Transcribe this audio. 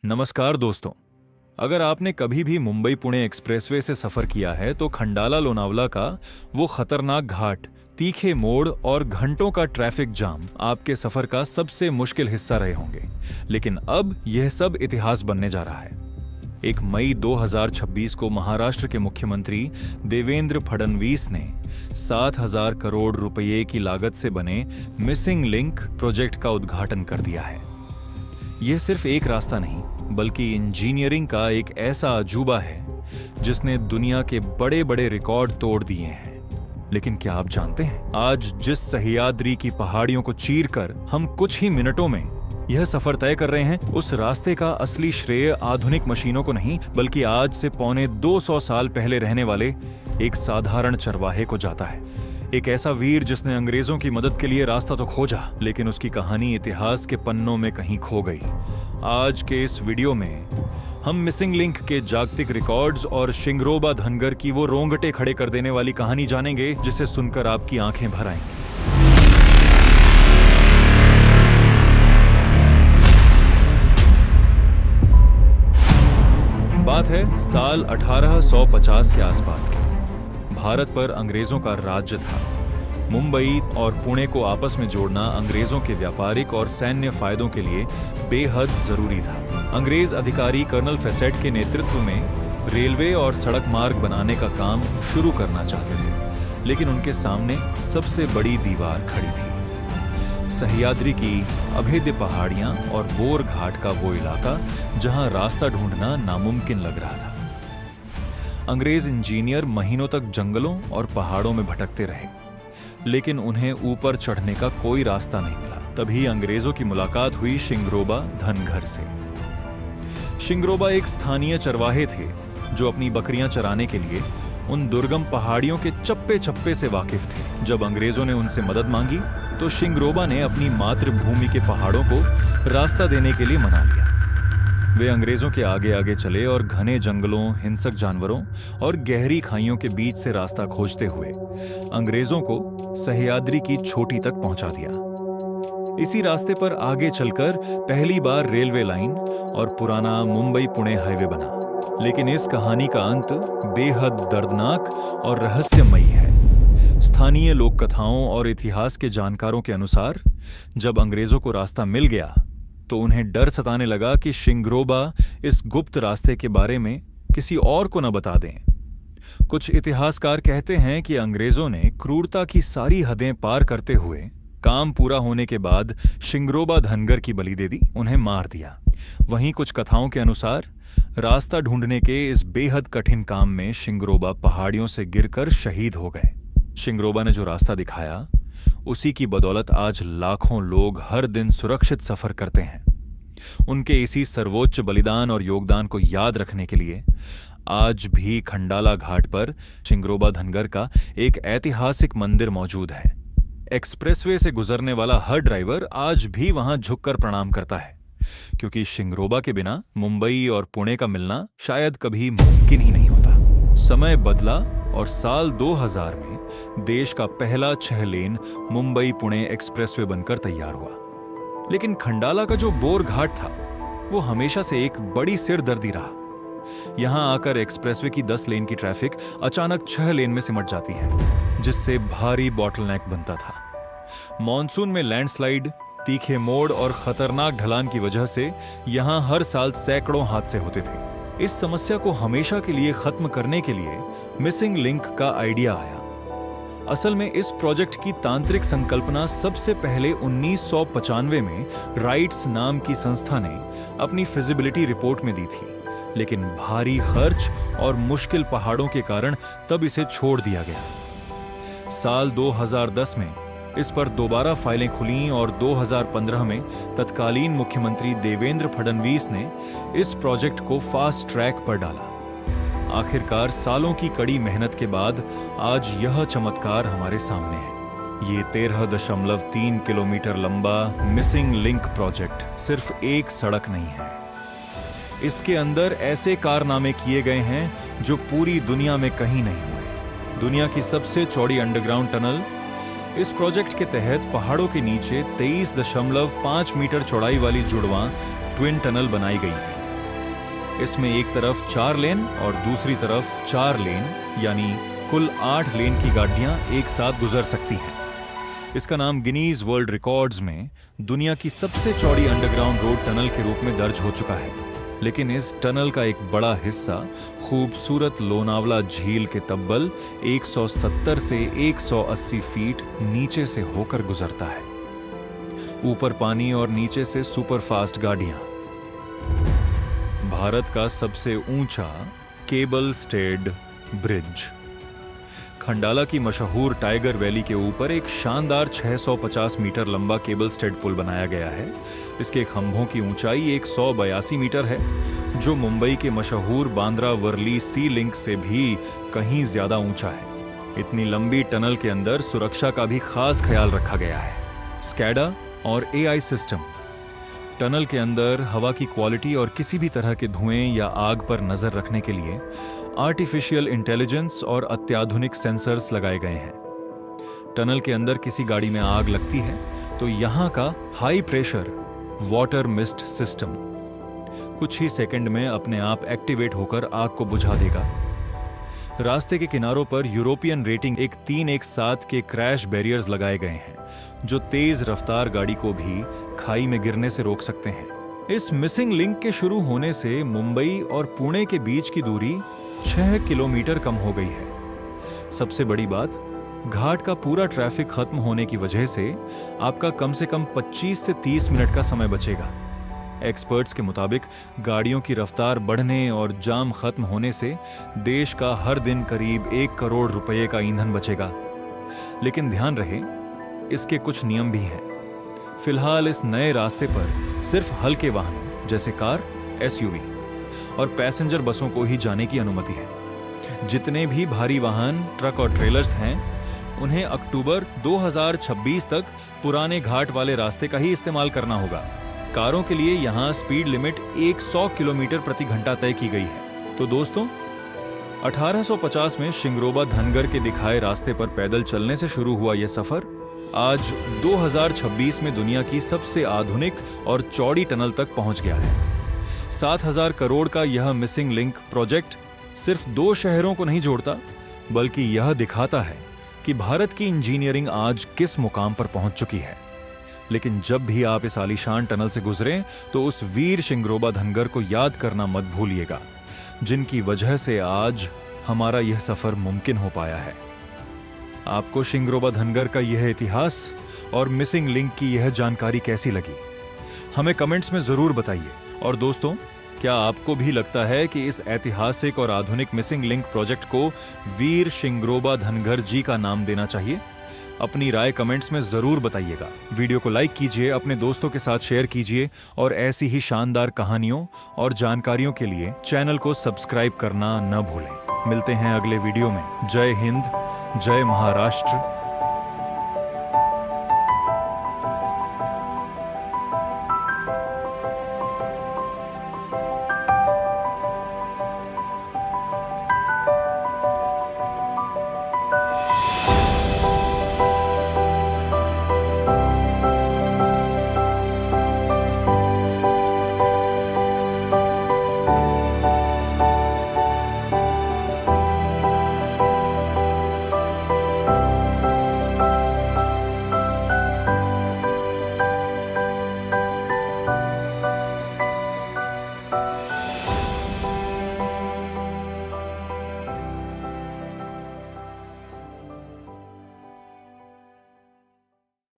नमस्कार दोस्तों। अगर आपने कभी भी मुंबई पुणे एक्सप्रेसवे से सफर किया है तो खंडाला लोनावला का वो खतरनाक घाट, तीखे मोड़ और घंटों का ट्रैफिक जाम आपके सफर का सबसे मुश्किल हिस्सा रहे होंगे। लेकिन अब यह सब इतिहास बनने जा रहा है। 1 मई 2026 को महाराष्ट्र के मुख्यमंत्री देवेंद्र फडणवीस ने 7,000 करोड़ रुपए की लागत से बने मिसिंग लिंक प्रोजेक्ट का उद्घाटन कर दिया है। यह सिर्फ एक रास्ता नहीं बल्कि इंजीनियरिंग का एक ऐसा अजूबा है जिसने दुनिया के बड़े बड़े रिकॉर्ड तोड़ दिए हैं। लेकिन क्या आप जानते हैं, आज जिस सह्याद्री की पहाड़ियों को चीरकर हम कुछ ही मिनटों में यह सफर तय कर रहे हैं, उस रास्ते का असली श्रेय आधुनिक मशीनों को नहीं बल्कि आज से पौने 200 साल पहले रहने वाले एक साधारण चरवाहे को जाता है। एक ऐसा वीर जिसने अंग्रेजों की मदद के लिए रास्ता तो खोजा, लेकिन उसकी कहानी इतिहास के पन्नों में कहीं खो गई। आज के इस वीडियो में हम मिसिंग लिंक के जागतिक रिकॉर्ड्स और शिंगरोबा धनगर की वो रोंगटे खड़े कर देने वाली कहानी जानेंगे जिसे सुनकर आपकी आंखें भर आएंगी। बात है साल 1850 के आसपास की। भारत पर अंग्रेजों का राज्य था। मुंबई और पुणे को आपस में जोड़ना अंग्रेजों के व्यापारिक और सैन्य फायदों के लिए बेहद जरूरी था। अंग्रेज अधिकारी कर्नल फैसेट के नेतृत्व में रेलवे और सड़क मार्ग बनाने का काम शुरू करना चाहते थे, लेकिन उनके सामने सबसे बड़ी दीवार खड़ी थी। सह्याद्री की अभेद्य पहाड़ियां और बोर घाट का वो इलाका जहां रास्ता ढूंढना नामुमकिन लग रहा था। अंग्रेज इंजीनियर महीनों तक जंगलों और पहाड़ों में भटकते रहे, लेकिन उन्हें ऊपर चढ़ने का कोई रास्ता नहीं मिला। तभी अंग्रेजों की मुलाकात हुई शिंगरोबा धनगर से। शिंगरोबा एक स्थानीय चरवाहे थे जो अपनी बकरियां चराने के लिए उन दुर्गम पहाड़ियों के चप्पे चप्पे से वाकिफ थे। जब अंग्रेजों ने उनसे मदद मांगी तो शिंगरोबा ने अपनी मातृभूमि के पहाड़ों को रास्ता देने के लिए मना लिया। वे अंग्रेजों के आगे आगे चले और घने जंगलों, हिंसक जानवरों और गहरी खाइयों के बीच से रास्ता खोजते हुए अंग्रेजों को सह्याद्री की चोटी तक पहुंचा दिया। इसी रास्ते पर आगे चलकर पहली बार रेलवे लाइन और पुराना मुंबई पुणे हाईवे बना। लेकिन इस कहानी का अंत बेहद दर्दनाक और रहस्यमयी है। स्थानीय लोक कथाओं और इतिहास के जानकारों के अनुसार जब अंग्रेजों को रास्ता मिल गया तो उन्हें डर सताने लगा कि शिंगरोबा इस गुप्त रास्ते के बारे में किसी और को न बता दें। कुछ इतिहासकार कहते हैं कि अंग्रेजों ने क्रूरता की सारी हदें पार करते हुए काम पूरा होने के बाद शिंगरोबा धनगर की बलि दे दी, उन्हें मार दिया। वहीं कुछ कथाओं के अनुसार रास्ता ढूंढने के इस बेहद कठिन काम में शिंगरोबा पहाड़ियों से गिरकर शहीद हो गए। शिंगरोबा ने जो रास्ता दिखाया उसी की बदौलत आज लाखों लोग हर दिन सुरक्षित सफर करते हैं। उनके इसी सर्वोच्च बलिदान और योगदान को याद रखने के लिए आज भी खंडाला घाट पर शिंगरोबा धनगर का एक ऐतिहासिक मंदिर मौजूद है। एक्सप्रेसवे से गुजरने वाला हर ड्राइवर आज भी वहां झुककर प्रणाम करता है, क्योंकि शिंगरोबा के बिना मुंबई और पुणे का मिलना शायद कभी मुमकिन ही नहीं होता। समय बदला और साल 2000 में देश का पहला 6 लेन मुंबई पुणे एक्सप्रेसवे बनकर तैयार हुआ। लेकिन खंडाला का जो बोर घाट था वो हमेशा से एक बड़ी सिरदर्दी रहा। यहां आकर एक्सप्रेसवे की 10 लेन की ट्रैफिक अचानक 6 लेन में सिमट जाती है, जिससे भारी बॉटलनेक बनता था। मॉनसून में लैंडस्लाइड, तीखे मोड़ और खतरनाक ढलान की वजह से यहां हर साल सैकड़ों हादसे होते थे। इस समस्या को हमेशा के लिए खत्म करने के लिए मिसिंग लिंक का आइडिया आया। असल में इस प्रोजेक्ट की तांत्रिक संकल्पना सबसे पहले 1995 में राइट्स नाम की संस्था ने अपनी फिजिबिलिटी रिपोर्ट में दी थी, लेकिन भारी खर्च और मुश्किल पहाड़ों के कारण तब इसे छोड़ दिया गया। साल 2010 में इस पर दोबारा फाइलें खुलीं और 2015 में तत्कालीन मुख्यमंत्री देवेंद्र फडणवीस ने इस प्रोजेक्ट को फास्ट ट्रैक पर डाला। आखिरकार सालों की कड़ी मेहनत के बाद आज यह चमत्कार हमारे सामने है। ये 13.3 किलोमीटर लंबा मिसिंग लिंक प्रोजेक्ट सिर्फ एक सड़क नहीं है। इसके अंदर ऐसे कारनामे किए गए हैं जो पूरी दुनिया में कहीं नहीं हुए। दुनिया की सबसे चौड़ी अंडरग्राउंड टनल इस प्रोजेक्ट के तहत पहाड़ों के नीचे 23.5 मीटर चौड़ाई वाली जुड़वां ट्विन टनल बनाई गई है। इसमें एक तरफ 4 लेन और दूसरी तरफ 4 लेन यानी कुल 8 लेन की गाड़ियां एक साथ गुजर सकती हैं। इसका नाम गिनीज वर्ल्ड रिकॉर्ड्स में दुनिया की सबसे चौड़ी अंडरग्राउंड रोड टनल के रूप में दर्ज हो चुका है। लेकिन इस टनल का एक बड़ा हिस्सा खूबसूरत लोनावला झील के तब्बल 170 से 180 फीट नीचे से होकर गुजरता है। ऊपर पानी और नीचे से सुपरफास्ट गाड़ियां। भारत का सबसे ऊंचा केबल स्टेड ब्रिज। खंडाला की मशहूर टाइगर वैली के ऊपर एक शानदार 650 मीटर लंबा केबल स्टेड पुल बनाया गया है। इसके खंभों की ऊंचाई 182 मीटर है, जो मुंबई के मशहूर बांद्रा वर्ली सी लिंक से भी कहीं ज्यादा ऊंचा है। इतनी लंबी टनल के अंदर सुरक्षा का भी खास ख्याल रखा गया है। स्कैडा और एआई सिस्टम। टनल के अंदर हवा की क्वालिटी और किसी भी तरह के धुएं या आग पर नजर रखने के लिए आर्टिफिशियल इंटेलिजेंस और अत्याधुनिक सेंसर्स लगाए गए हैं। टनल के अंदर किसी गाड़ी में आग लगती है तो यहां का high pressure water mist system कुछ ही सेकंड में अपने आप एक्टिवेट होकर आग को बुझा देगा। रास्ते के किनारों पर यूरोपियन रेटिंग एक 317 के क्रैश बैरियर्स लगाए गए हैं, जो तेज रफ्तार गाड़ी को भी खाई में गिरने से रोक सकते हैं। इस मिसिंग लिंक के शुरू होने से मुंबई और पुणे के बीच की दूरी 6 किलोमीटर कम हो गई है। सबसे बड़ी बात, घाट का पूरा ट्रैफिक खत्म होने की वजह से आपका कम से कम 25 से 30 मिनट का समय बचेगा। एक्सपर्ट्स के मुताबिक गाड़ियों की रफ्तार बढ़ने और जाम खत्म होने से देश का हर दिन करीब 1 करोड़ रुपए का ईंधन बचेगा। लेकिन ध्यान रहे, इसके कुछ नियम भी हैं। फिलहाल इस नए रास्ते पर सिर्फ हल्के वाहनों जैसे कार, एसयूवी और पैसेंजर बसों को ही जाने की अनुमति है। जितने भी भारी वाहन, ट्रक और ट्रेलर्स हैं, उन्हें अक्टूबर 2026 तक पुराने घाट वाले रास्ते का ही इस्तेमाल करना होगा। कारों के लिए यहां स्पीड लिमिट 100 किलोमीटर प्रति घंटा तय की गई है। तो दोस्तों, 1850 में शिंगरोबा धनगर के दिखाए रास्ते पर पैदल चलने से शुरू हुआ यह सफर आज 2026 में दुनिया की सबसे आधुनिक और चौड़ी टनल तक पहुंच गया है। 7,000 करोड़ का यह मिसिंग लिंक प्रोजेक्ट सिर्फ 2 शहरों को नहीं जोड़ता, बल्कि यह दिखाता है कि भारत की इंजीनियरिंग आज किस मुकाम पर पहुंच चुकी है। लेकिन जब भी आप इस आलीशान टनल से गुजरें तो उस वीर शिंगरोबा धनगर को याद करना मत भूलिएगा, जिनकी वजह से आज हमारा यह सफर मुमकिन हो पाया है। आपको शिंगरोबा धनगर का यह इतिहास और मिसिंग लिंक की यह जानकारी कैसी लगी, हमें कमेंट्स में जरूर बताइए। और दोस्तों, क्या आपको भी लगता है कि इस ऐतिहासिक और आधुनिक मिसिंग लिंक प्रोजेक्ट को वीर शिंगरोबा धनगर जी का नाम देना चाहिए? अपनी राय कमेंट्स में जरूर बताइएगा। वीडियो को लाइक कीजिए, अपने दोस्तों के साथ शेयर कीजिए और ऐसी ही शानदार कहानियों और जानकारियों के लिए चैनल को सब्सक्राइब करना न भूलें। मिलते हैं अगले वीडियो में। जय हिंद, जय महाराष्ट्र,